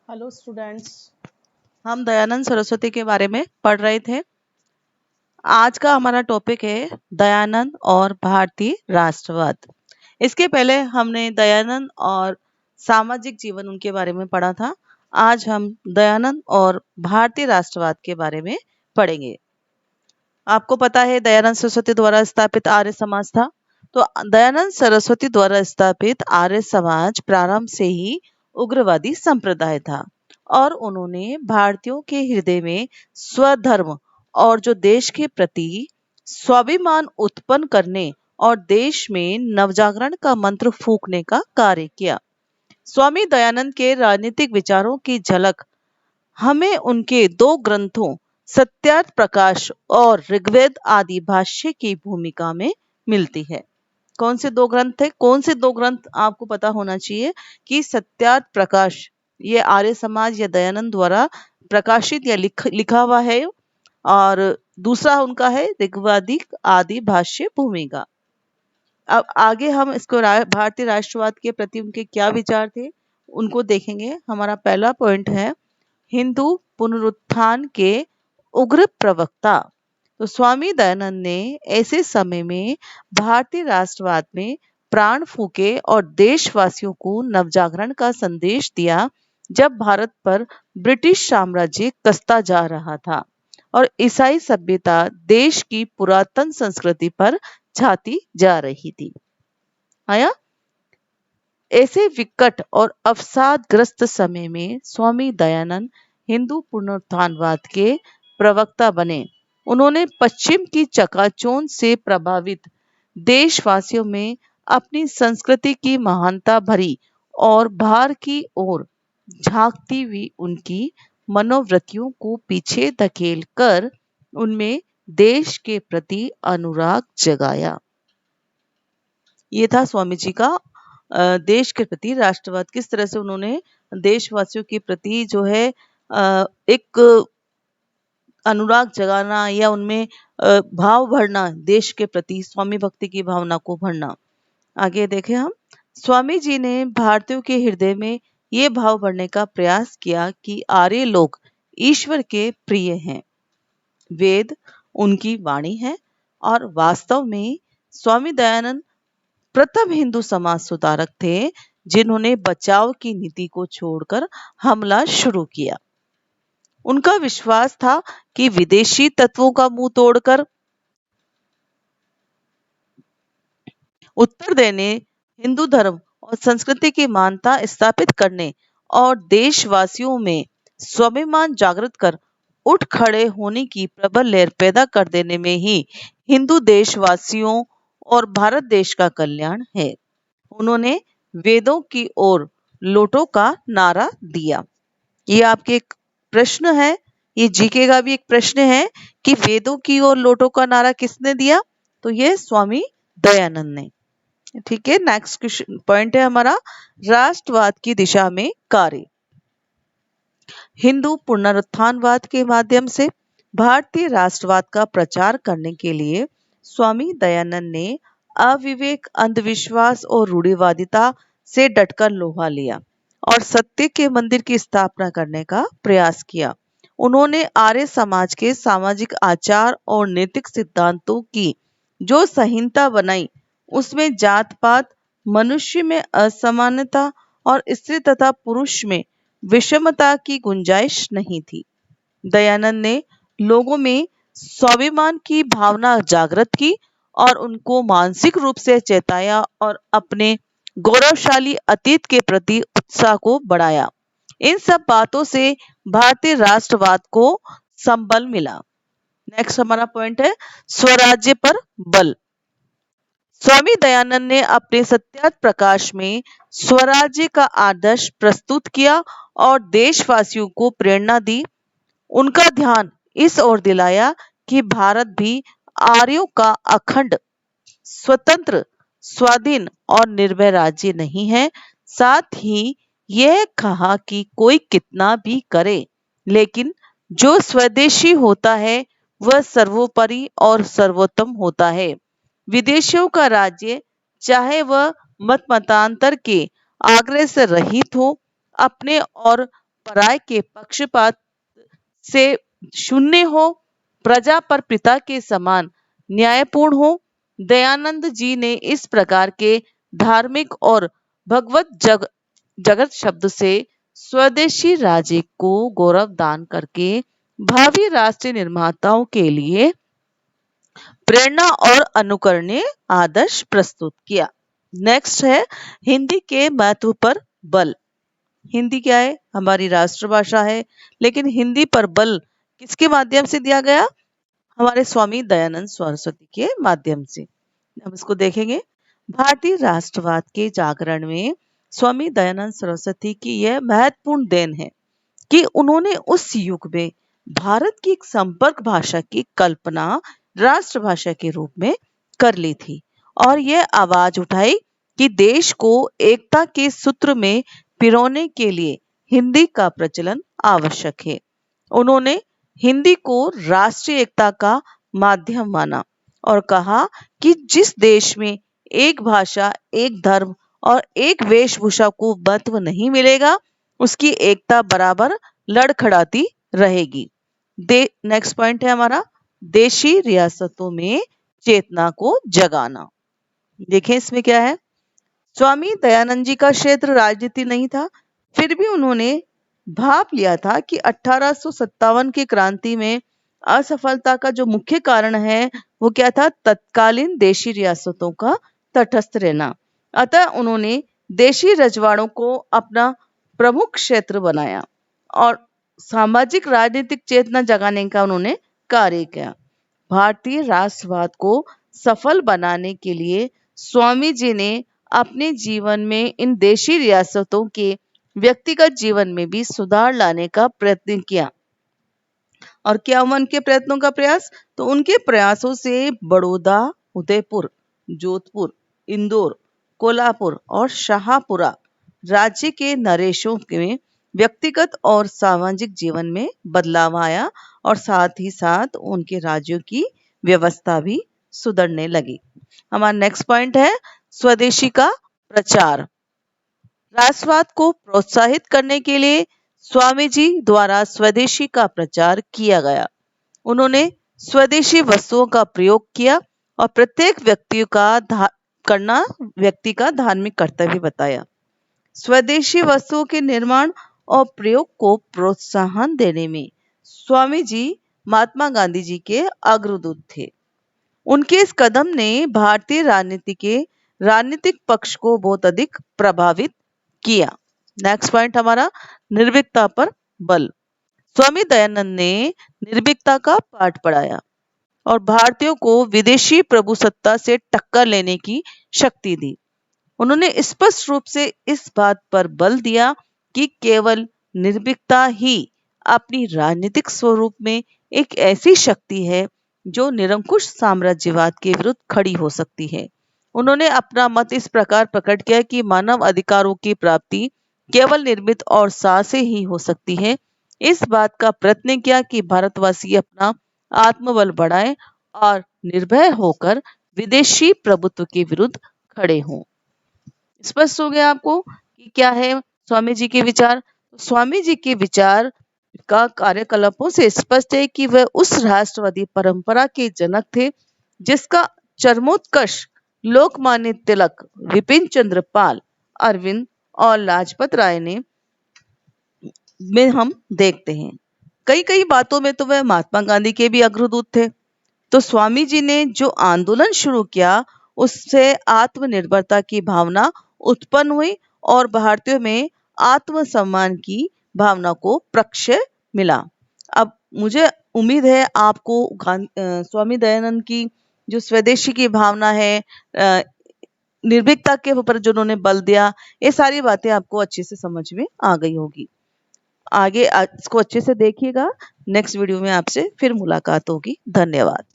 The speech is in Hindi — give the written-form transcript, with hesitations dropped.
Hello students. हम दयानंद सरस्वती के बारे में पढ़ रहे थे। आज का हमारा टॉपिक है दयानंद और भारतीय राष्ट्रवाद। इसके पहले हमने दयानंद और सामाजिक जीवन उनके बारे में पढ़ा था। आज हम दयानंद और भारतीय राष्ट्रवाद के बारे में पढ़ेंगे। आपको पता है दयानंद सरस्वती द्वारा स्थापित आर्य समाज था। तो दयानंद सरस्वती द्वारा स्थापित आर्य समाज प्रारंभ से ही उग्रवादी संप्रदाय था और उन्होंने भारतीयों के हृदय में स्वधर्म और जो देश के प्रति स्वाभिमान उत्पन्न करने और देश में नवजागरण का मंत्र फूंकने का कार्य किया। स्वामी दयानंद के राजनीतिक विचारों की झलक हमें उनके दो ग्रंथों सत्यार्थ प्रकाश और ऋग्वेद आदि भाष्य की भूमिका में मिलती है। कौन से दो ग्रंथ थे? कौन से दो ग्रंथ आपको पता होना चाहिए कि सत्यार्थ प्रकाश ये आर्य समाज या दयानंद द्वारा प्रकाशित या लिखा हुआ है और दूसरा उनका है ऋग्वेदिक आदि भाष्य भूमिका। अब आगे हम इसको भारतीय राष्ट्रवाद के प्रति उनके क्या विचार थे उनको देखेंगे। हमारा पहला पॉइंट है हिंदू पुनरुत्थान के उग्र प्रवक्ता। तो स्वामी दयानंद ने ऐसे समय में भारतीय राष्ट्रवाद में प्राण फूके और देशवासियों को नवजागरण का संदेश दिया जब भारत पर ब्रिटिश साम्राज्य कसता जा रहा था और ईसाई सभ्यता देश की पुरातन संस्कृति पर छाती जा रही थी। आया ऐसे विकट और अवसादग्रस्त समय में स्वामी दयानंद हिंदू पुनरुत्थानवाद के प्रवक्ता बने। उन्होंने पश्चिम की चकाचौंध से प्रभावित देशवासियों में अपनी संस्कृति की महानता भरी और बाहर की ओर झांकती हुई उनकी मनोवृत्तियों को पीछे धकेल कर उनमें देश के प्रति अनुराग जगाया। ये था स्वामी जी का देश के प्रति राष्ट्रवाद। किस तरह से उन्होंने देशवासियों के प्रति जो है एक अनुराग जगाना या उनमें भाव भरना, देश के प्रति स्वामी भक्ति की भावना को भरना। आगे देखें हम। स्वामी जी ने भारतीयों के हृदय में ये भाव भरने का प्रयास किया कि आर्य लोग ईश्वर के प्रिय हैं, वेद उनकी वाणी है और वास्तव में स्वामी दयानंद प्रथम हिंदू समाज सुधारक थे जिन्होंने बचाव की नीति को छोड़कर हमला शुरू किया। उनका विश्वास था कि विदेशी तत्वों का मुंह तोड़कर उत्तर देने, हिंदू धर्म और संस्कृति की मान्यता स्थापित करने और देशवासियों में स्वाभिमान जागृत कर उठ खड़े होने की प्रबल लहर पैदा कर देने में ही हिंदू देशवासियों और भारत देश का कल्याण है। उन्होंने वेदों की ओर लौटो का नारा दिया। ये आपके एक प्रश्न है, ये जीके का भी एक प्रश्न है कि वेदों की ओर लौटो का नारा किसने दिया? तो ये स्वामी दयानंद ने। ठीक है, नेक्स्ट क्वेश्चन पॉइंट है हमारा राष्ट्रवाद की दिशा में कार्य। हिंदू पुनरुत्थानवाद के माध्यम से भारतीय राष्ट्रवाद का प्रचार करने के लिए स्वामी दयानंद ने अविवेक, अंधविश्वास और रूढ़िवादिता से डटकर लोहा लिया और सत्य के मंदिर की स्थापना करने का प्रयास किया। उन्होंने आर्य समाज के सामाजिक आचार और नैतिक सिद्धांतों की जो संहिता बनाई उसमें जात पात, मनुष्य में असमानता और स्त्री तथा पुरुष में विषमता की गुंजाइश नहीं थी। दयानंद ने लोगों में स्वाभिमान की भावना जागृत की और उनको मानसिक रूप से चेताया और अपने गौरवशाली अतीत के प्रति उत्साह को बढ़ाया। इन सब बातों से भारतीय राष्ट्रवाद को संबल मिला। नेक्स्ट हमारा पॉइंट है स्वराज्य पर बल। स्वामी दयानंद ने अपने सत्यार्थ प्रकाश में स्वराज्य का आदर्श प्रस्तुत किया और देशवासियों को प्रेरणा दी। उनका ध्यान इस ओर दिलाया कि भारत भी आर्यों का अखंड, स्वतंत्र, स्वाधीन और निर्भय राज्य नहीं है। साथ ही यह कहा कि कोई कितना भी करे, लेकिन जो स्वदेशी होता है वह सर्वोपरि और सर्वोत्तम होता है। विदेशियों का राज्य, चाहे वह मतांतर के आग्रह से रहित हो, अपने और पराय के पक्षपात से शून्य हो, प्रजा पर पिता के समान न्यायपूर्ण हो। दयानंद जी ने इस प्रकार के धार्मिक और भगवत जगत शब्द से स्वदेशी राज्य को गौरव दान करके भावी राष्ट्र निर्माताओं के लिए प्रेरणा और अनुकरणीय आदर्श प्रस्तुत किया। नेक्स्ट है हिंदी के महत्व पर बल। हिंदी क्या है? हमारी राष्ट्रभाषा है, लेकिन हिंदी पर बल किसके माध्यम से दिया गया? हमारे स्वामी दयानंद सरस्वती के माध्यम से। हम इसको देखेंगे। भारतीय राष्ट्रवाद के जागरण में स्वामी दयानंद सरस्वती की यह महत्वपूर्ण देन है कि उन्होंने उस युग में भारत की एक संपर्क भाषा की कल्पना राष्ट्रभाषा के रूप में कर ली थी और यह आवाज उठाई कि देश को एकता के सूत्र में पिरोने के लिए हिंदी का प्रचलन आवश्यक है। उन्होंने हिंदी को राष्ट्रीय एकता का माध्यम माना और कहा कि जिस देश में एक भाषा, एक धर्म और एक वेशभूषा को महत्व नहीं मिलेगा, उसकी एकता बराबर लड़खड़ाती रहेगी। नेक्स्ट पॉइंट है हमारा देशी रियासतों में चेतना को जगाना। देखें इसमें क्या है। स्वामी दयानंद जी का क्षेत्र राजनीति नहीं था, फिर भी उन्होंने भाप लिया था कि 1857 की क्रांति में असफलता का जो मुख्य कारण है वो क्या था? तत्कालीन देशी रियासतों का तटस्थ रहना। अतः उन्होंने देशी रजवाड़ों को अपना प्रमुख क्षेत्र बनाया और सामाजिक राजनीतिक चेतना जगाने का उन्होंने कार्य किया। भारतीय राष्ट्रवाद को सफल बनाने के लिए स्वामी जी ने अपने जीवन में इन देशी रियासतों के व्यक्तिगत जीवन में भी सुधार लाने का प्रयत्न किया। और क्या हुआ उनके प्रयत्नों का प्रयास? तो उनके प्रयासों से बड़ौदा, उदयपुर, जोधपुर, इंदौर, कोल्हापुर और शाहपुरा राज्य के नरेशों में व्यक्तिगत और सामाजिक जीवन में बदलाव आया और साथ ही साथ उनके राज्यों की व्यवस्था भी सुधरने लगी। हमारा नेक्स्ट पॉइंट है स्वदेशी का प्रचार। राष्ट्रवाद को प्रोत्साहित करने के लिए स्वामी जी द्वारा स्वदेशी का प्रचार किया गया। उन्होंने स्वदेशी वस्तुओं का प्रयोग किया और प्रत्येक व्यक्ति का धार्मिक कर्तव्य बताया। स्वदेशी वस्तुओं के निर्माण और प्रयोग को प्रोत्साहन देने में स्वामी जी महात्मा गांधी जी के अग्रदूत थे। उनके इस कदम ने भारतीय राजनीति के राजनीतिक पक्ष को बहुत अधिक प्रभावित किया। नेक्स्ट पॉइंट हमारा निर्भीकता पर बल। स्वामी दयानंद ने निर्भीकता का पाठ पढ़ाया और भारतीयों को विदेशी प्रभुसत्ता से टक्कर लेने की शक्ति दी। उन्होंने स्पष्ट रूप से इस बात पर बल दिया कि केवल निर्भीकता ही अपनी राजनीतिक स्वरूप में एक ऐसी शक्ति है जो निरंकुश साम्राज्यवाद के विरुद्ध खड़ी हो सकती है। उन्होंने अपना मत इस प्रकार प्रकट किया कि मानव अधिकारों की प्राप्ति केवल निर्मित और साह से ही हो सकती है। इस बात का प्रयत्न किया कि भारतवासी अपना आत्मबल बढ़ाएं और निर्भय होकर विदेशी प्रभुत्व के विरुद्ध खड़े हों। स्पष्ट हो गया आपको कि क्या है स्वामी जी के विचार। स्वामी जी के विचार का कार्यकलापों से स्पष्ट है कि वह उस राष्ट्रवादी परंपरा के जनक थे जिसका चरमोत्कर्ष लोकमान्य तिलक, विपिन चंद्र पाल, अरविंद और लाजपत राय में हम देखते हैं। कई बातों में तो वह महात्मा गांधी के भी अग्रदूत थे। तो स्वामी जी ने जो आंदोलन शुरू किया उससे आत्मनिर्भरता की भावना उत्पन्न हुई और भारतीयों में आत्मसम्मान की भावना को प्रत्यय मिला। अब मुझे उम्मीद है आपको स्वामी दयानंद की जो स्वदेशी की भावना है, निर्भीकता के ऊपर जो उन्होंने बल दिया, ये सारी बातें आपको अच्छे से समझ में आ गई होगी। आगे इसको अच्छे से देखिएगा। नेक्स्ट वीडियो में आपसे फिर मुलाकात होगी। धन्यवाद।